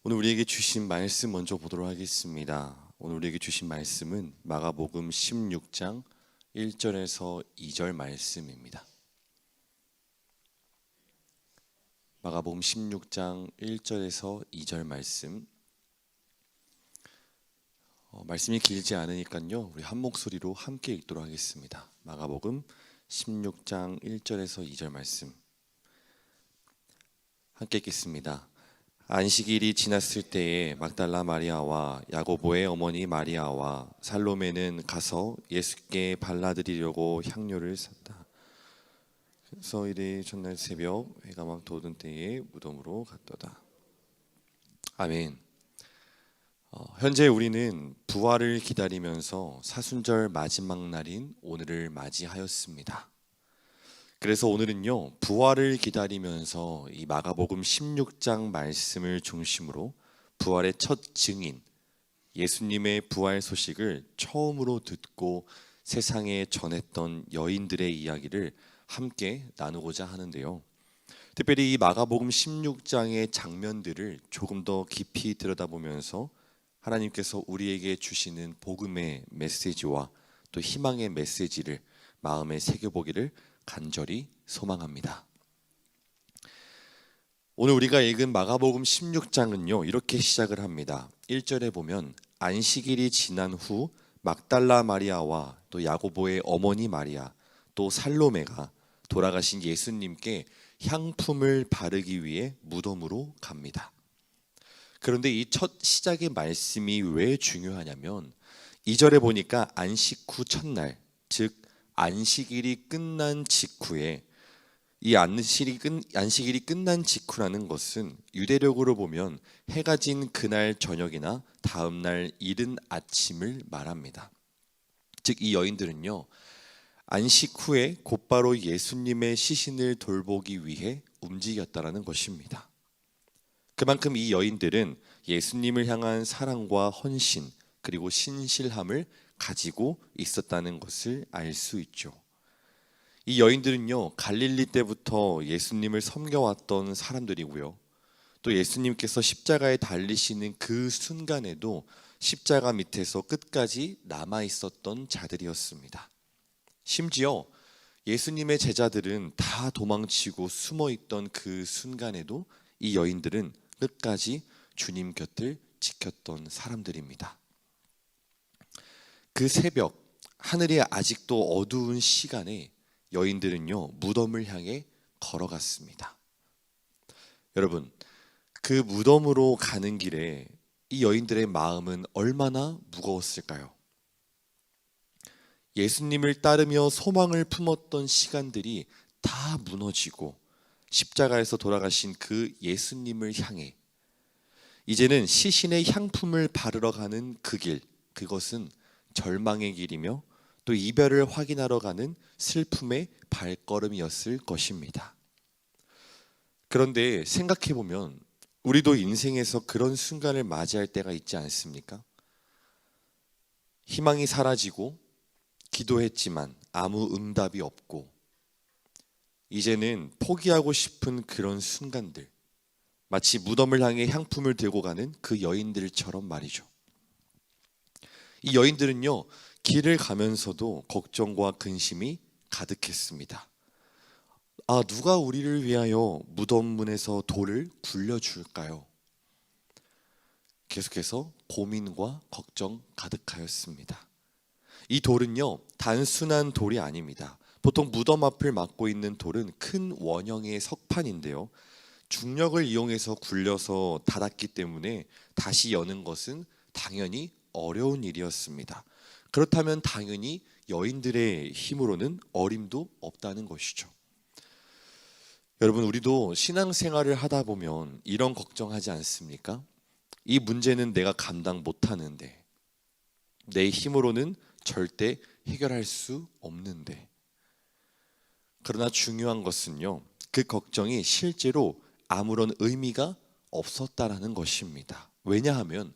오늘 우리에게 주신 말씀 먼저 보도록 하겠습니다. 오늘 우리에게 주신 말씀은 마가복음 16장 1절에서 2절 말씀입니다. 마가복음 16장 1절에서 2절 말씀. 말씀이 길지 않으니까요, 우리 한 목소리로 함께 읽도록 하겠습니다. 마가복음 16장 1절에서 2절 말씀 함께 읽겠습니다. 안식일이 지났을 때에 막달라 마리아와 야고보의 어머니 마리아와 살로메는 가서 예수께 발라드리려고 향료를 샀다. 그래서 이르 전날 새벽 해가 막 돋은 때에 무덤으로 갔도다. 아멘. 현재 우리는 부활을 기다리면서 사순절 마지막 날인 오늘을 맞이하였습니다. 그래서 오늘은요, 부활을 기다리면서 이 마가복음 16장 말씀을 중심으로 부활의 첫 증인 예수님의 부활 소식을 처음으로 듣고 세상에 전했던 여인들의 이야기를 함께 나누고자 하는데요, 특별히 이 마가복음 16장의 장면들을 조금 더 깊이 들여다보면서 하나님께서 우리에게 주시는 복음의 메시지와 또 희망의 메시지를 마음에 새겨보기를 간절히 소망합니다. 오늘 우리가 읽은 마가복음 16장은요, 이렇게 시작을 합니다. 1절에 보면 안식일이 지난 후 막달라 마리아와 또 야고보의 어머니 마리아 또 살로메가 돌아가신 예수님께 향품을 바르기 위해 무덤으로 갑니다. 그런데 이 첫 시작의 말씀이 왜 중요하냐면 2절에 보니까 안식 후 첫날, 즉 안식일이 끝난 직후에, 이 안식일이 끝난 직후라는 것은 유대력으로 보면 해가 진 그날 저녁이나 다음 날 이른 아침을 말합니다. 즉 이 여인들은요, 안식 후에 곧바로 예수님의 시신을 돌보기 위해 움직였다라는 것입니다. 그만큼 이 여인들은 예수님을 향한 사랑과 헌신 그리고 신실함을 가지고 있었다는 것을 알 수 있죠. 이 여인들은요, 갈릴리 때부터 예수님을 섬겨왔던 사람들이고요, 또 예수님께서 십자가에 달리시는 그 순간에도 십자가 밑에서 끝까지 남아 있었던 자들이었습니다. 심지어 예수님의 제자들은 다 도망치고 숨어 있던 그 순간에도 이 여인들은 끝까지 주님 곁을 지켰던 사람들입니다. 그 새벽, 하늘이 아직도 어두운 시간에 여인들은요, 무덤을 향해 걸어갔습니다. 여러분, 그 무덤으로 가는 길에 이 여인들의 마음은 얼마나 무거웠을까요? 예수님을 따르며 소망을 품었던 시간들이 다 무너지고 십자가에서 돌아가신 그 예수님을 향해 이제는 시신의 향품을 바르러 가는 그 길, 그것은 절망의 길이며 또 이별을 확인하러 가는 슬픔의 발걸음이었을 것입니다. 그런데 생각해보면 우리도 인생에서 그런 순간을 맞이할 때가 있지 않습니까? 희망이 사라지고 기도했지만 아무 응답이 없고 이제는 포기하고 싶은 그런 순간들, 마치 무덤을 향해 향품을 들고 가는 그 여인들처럼 말이죠. 이 여인들은요, 길을 가면서도 걱정과 근심이 가득했습니다. 누가 우리를 위하여 무덤 문에서 돌을 굴려줄까요? 계속해서 고민과 걱정 가득하였습니다. 이 돌은요, 단순한 돌이 아닙니다. 보통 무덤 앞을 막고 있는 돌은 큰 원형의 석판인데요, 중력을 이용해서 굴려서 닫았기 때문에 다시 여는 것은 당연히 어려운 일이었습니다. 그렇다면 당연히 여인들의 힘으로는 어림도 없다는 것이죠. 여러분, 우리도 신앙생활을 하다 보면 이런 걱정하지 않습니까? 이 문제는 내가 감당 못하는데, 내 힘으로는 절대 해결할 수 없는데. 그러나 중요한 것은요, 그 걱정이 실제로 아무런 의미가 없었다라는 것입니다. 왜냐하면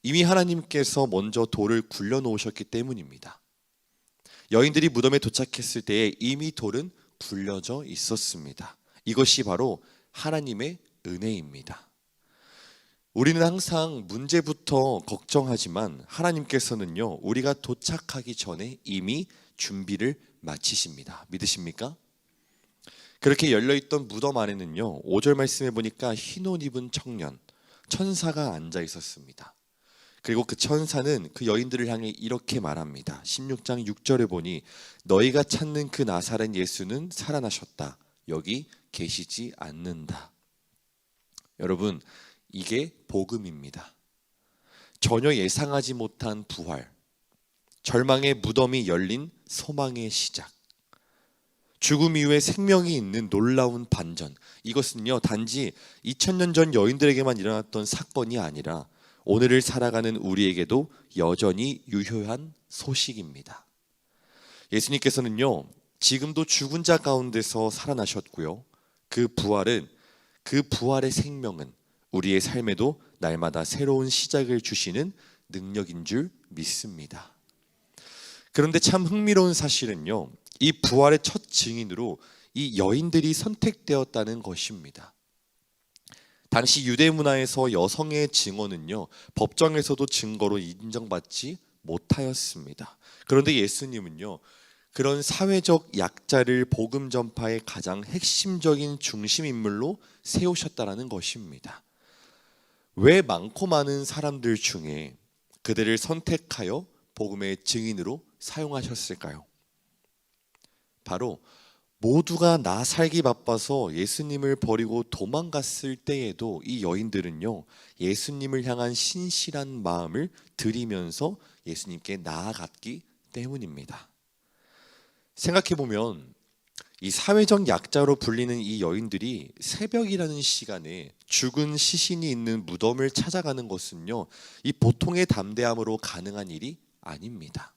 이미 하나님께서 먼저 돌을 굴려 놓으셨기 때문입니다. 여인들이 무덤에 도착했을 때에 이미 돌은 굴려져 있었습니다. 이것이 바로 하나님의 은혜입니다. 우리는 항상 문제부터 걱정하지만 하나님께서는요, 우리가 도착하기 전에 이미 준비를 마치십니다. 믿으십니까? 그렇게 열려있던 무덤 안에는요, 5절 말씀해 보니까 흰 옷 입은 청년, 천사가 앉아 있었습니다. 그리고 그 천사는 그 여인들을 향해 이렇게 말합니다. 16장 6절에 보니 너희가 찾는 그 나사렛 예수는 살아나셨다. 여기 계시지 않는다. 여러분, 이게 복음입니다. 전혀 예상하지 못한 부활, 절망의 무덤이 열린 소망의 시작, 죽음 이후에 생명이 있는 놀라운 반전. 이것은요, 단지 2000년 전 여인들에게만 일어났던 사건이 아니라 오늘을 살아가는 우리에게도 여전히 유효한 소식입니다. 예수님께서는요, 지금도 죽은 자 가운데서 살아나셨고요, 그 부활의 생명은 우리의 삶에도 날마다 새로운 시작을 주시는 능력인 줄 믿습니다. 그런데 참 흥미로운 사실은요, 이 부활의 첫 증인으로 이 여인들이 선택되었다는 것입니다. 당시 유대 문화에서 여성의 증언은요, 법정에서도 증거로 인정받지 못하였습니다. 그런데 예수님은요, 그런 사회적 약자를 복음 전파의 가장 핵심적인 중심 인물로 세우셨다라는 것입니다. 왜 많고 많은 사람들 중에 그들을 선택하여 복음의 증인으로 사용하셨을까요? 바로 모두가 나 살기 바빠서 예수님을 버리고 도망갔을 때에도 이 여인들은요, 예수님을 향한 신실한 마음을 드리면서 예수님께 나아갔기 때문입니다. 생각해보면 이 사회적 약자로 불리는 이 여인들이 새벽이라는 시간에 죽은 시신이 있는 무덤을 찾아가는 것은요, 이 보통의 담대함으로 가능한 일이 아닙니다.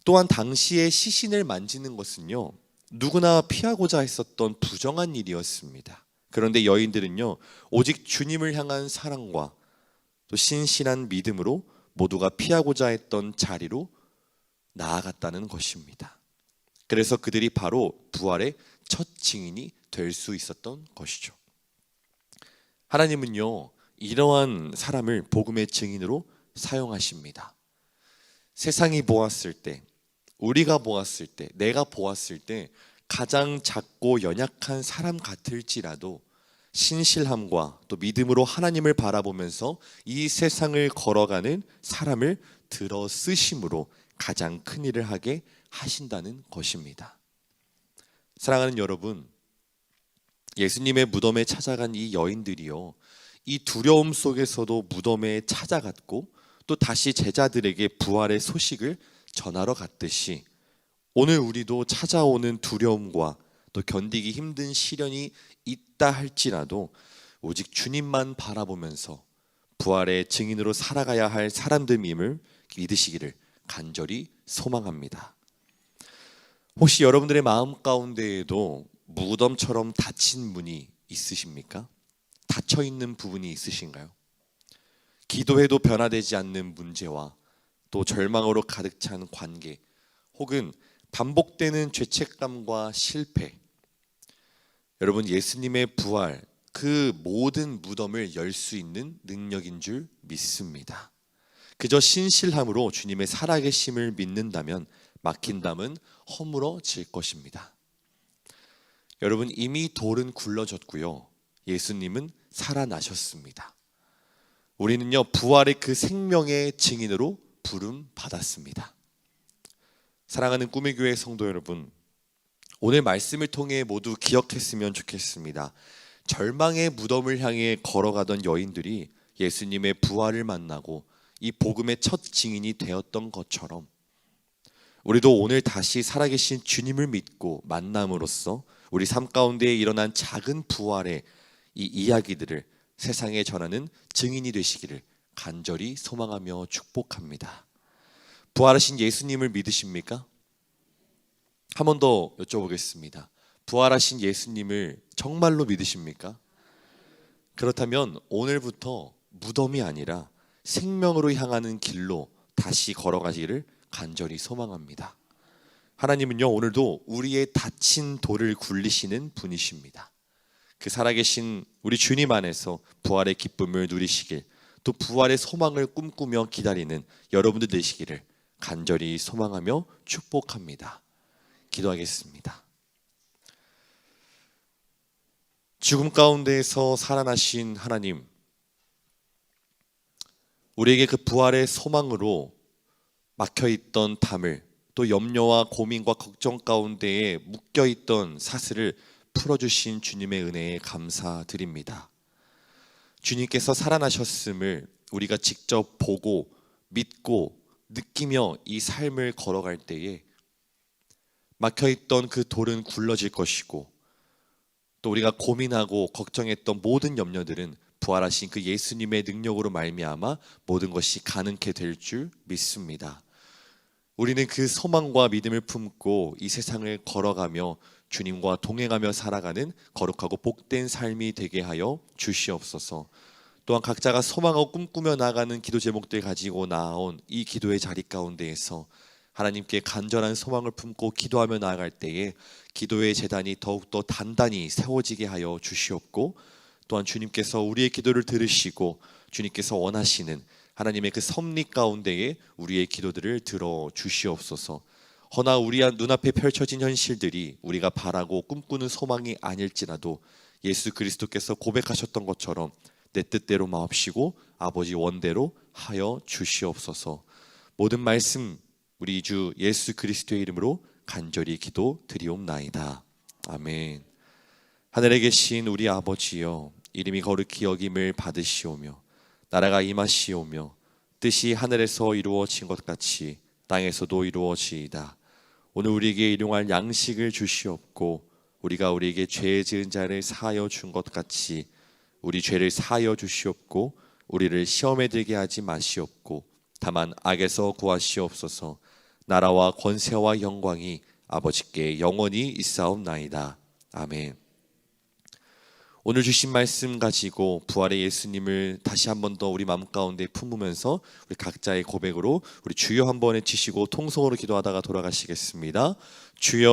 또한 당시에 시신을 만지는 것은요, 누구나 피하고자 했었던 부정한 일이었습니다. 그런데 여인들은요, 오직 주님을 향한 사랑과 또 신실한 믿음으로 모두가 피하고자 했던 자리로 나아갔다는 것입니다. 그래서 그들이 바로 부활의 첫 증인이 될 수 있었던 것이죠. 하나님은요, 이러한 사람을 복음의 증인으로 사용하십니다. 세상이 보았을 때, 우리가 보았을 때, 내가 보았을 때 가장 작고 연약한 사람 같을지라도 신실함과 또 믿음으로 하나님을 바라보면서 이 세상을 걸어가는 사람을 들어 쓰심으로 가장 큰 일을 하게 하신다는 것입니다. 사랑하는 여러분, 예수님의 무덤에 찾아간 이 여인들이요, 이 두려움 속에서도 무덤에 찾아갔고 또 다시 제자들에게 부활의 소식을 전하러 갔듯이 오늘 우리도 찾아오는 두려움과 또 견디기 힘든 시련이 있다 할지라도 오직 주님만 바라보면서 부활의 증인으로 살아가야 할 사람들임을 믿으시기를 간절히 소망합니다. 혹시 여러분들의 마음 가운데에도 무덤처럼 닫힌 문이 있으십니까? 닫혀 있는 부분이 있으신가요? 기도해도 변화되지 않는 문제와 또 절망으로 가득 찬 관계, 혹은 반복되는 죄책감과 실패. 여러분, 예수님의 부활, 그 모든 무덤을 열 수 있는 능력인 줄 믿습니다. 그저 신실함으로 주님의 살아계심을 믿는다면 막힌 담은 허물어질 것입니다. 여러분, 이미 돌은 굴러졌고요, 예수님은 살아나셨습니다. 우리는요, 부활의 그 생명의 증인으로 부름 받았습니다. 사랑하는 꿈의 교회 성도 여러분, 오늘 말씀을 통해 모두 기억했으면 좋겠습니다. 절망의 무덤을 향해 걸어가던 여인들이 예수님의 부활을 만나고 이 복음의 첫 증인이 되었던 것처럼 우리도 오늘 다시 살아계신 주님을 믿고 만남으로써 우리 삶 가운데 일어난 작은 부활의 이 이야기들을 세상에 전하는 증인이 되시기를 간절히 소망하며 축복합니다. 부활하신 예수님을 믿으십니까? 한 번 더 여쭤보겠습니다. 부활하신 예수님을 정말로 믿으십니까? 그렇다면 오늘부터 무덤이 아니라 생명으로 향하는 길로 다시 걸어가기를 간절히 소망합니다. 하나님은요, 오늘도 우리의 다친 돌을 굴리시는 분이십니다. 그 살아계신 우리 주님 안에서 부활의 기쁨을 누리시길, 또 부활의 소망을 꿈꾸며 기다리는 여러분들 되시기를 간절히 소망하며 축복합니다. 기도하겠습니다. 죽음 가운데에서 살아나신 하나님, 우리에게 그 부활의 소망으로 막혀있던 담을, 또 염려와 고민과 걱정 가운데에 묶여있던 사슬을 풀어주신 주님의 은혜에 감사드립니다. 주님께서 살아나셨음을 우리가 직접 보고 믿고 느끼며 이 삶을 걸어갈 때에 막혀있던 그 돌은 굴러질 것이고, 또 우리가 고민하고 걱정했던 모든 염려들은 부활하신 그 예수님의 능력으로 말미암아 모든 것이 가능케 될 줄 믿습니다. 우리는 그 소망과 믿음을 품고 이 세상을 걸어가며 주님과 동행하며 살아가는 거룩하고 복된 삶이 되게 하여 주시옵소서. 또한 각자가 소망하고 꿈꾸며 나아가는 기도 제목들 가지고 나온 이 기도의 자리 가운데에서 하나님께 간절한 소망을 품고 기도하며 나아갈 때에 기도의 제단이 더욱더 단단히 세워지게 하여 주시옵고, 또한 주님께서 우리의 기도를 들으시고 주님께서 원하시는 하나님의 그 섭리 가운데에 우리의 기도들을 들어 주시옵소서. 허나 우리 눈앞에 펼쳐진 현실들이 우리가 바라고 꿈꾸는 소망이 아닐지라도 예수 그리스도께서 고백하셨던 것처럼 내 뜻대로 마옵시고 아버지 원대로 하여 주시옵소서. 모든 말씀 우리 주 예수 그리스도의 이름으로 간절히 기도 드리옵나이다. 아멘. 하늘에 계신 우리 아버지여, 이름이 거룩히 여김을 받으시오며 나라가 임하시오며 뜻이 하늘에서 이루어진 것 같이 땅에서도 이루어지이다. 오늘 우리에게 일용할 양식을 주시옵고 우리가 우리에게 죄 지은 자를 사하여 준 것 같이 우리 죄를 사하여 주시옵고 우리를 시험에 들게 하지 마시옵고 다만 악에서 구하시옵소서. 나라와 권세와 영광이 아버지께 영원히 있사옵나이다. 아멘. 오늘 주신 말씀 가지고 부활의 예수님을 다시 한 번 더 우리 마음 가운데 품으면서 우리 각자의 고백으로 우리 주여 한번 외치시고 통성으로 기도하다가 돌아가시겠습니다. 주여.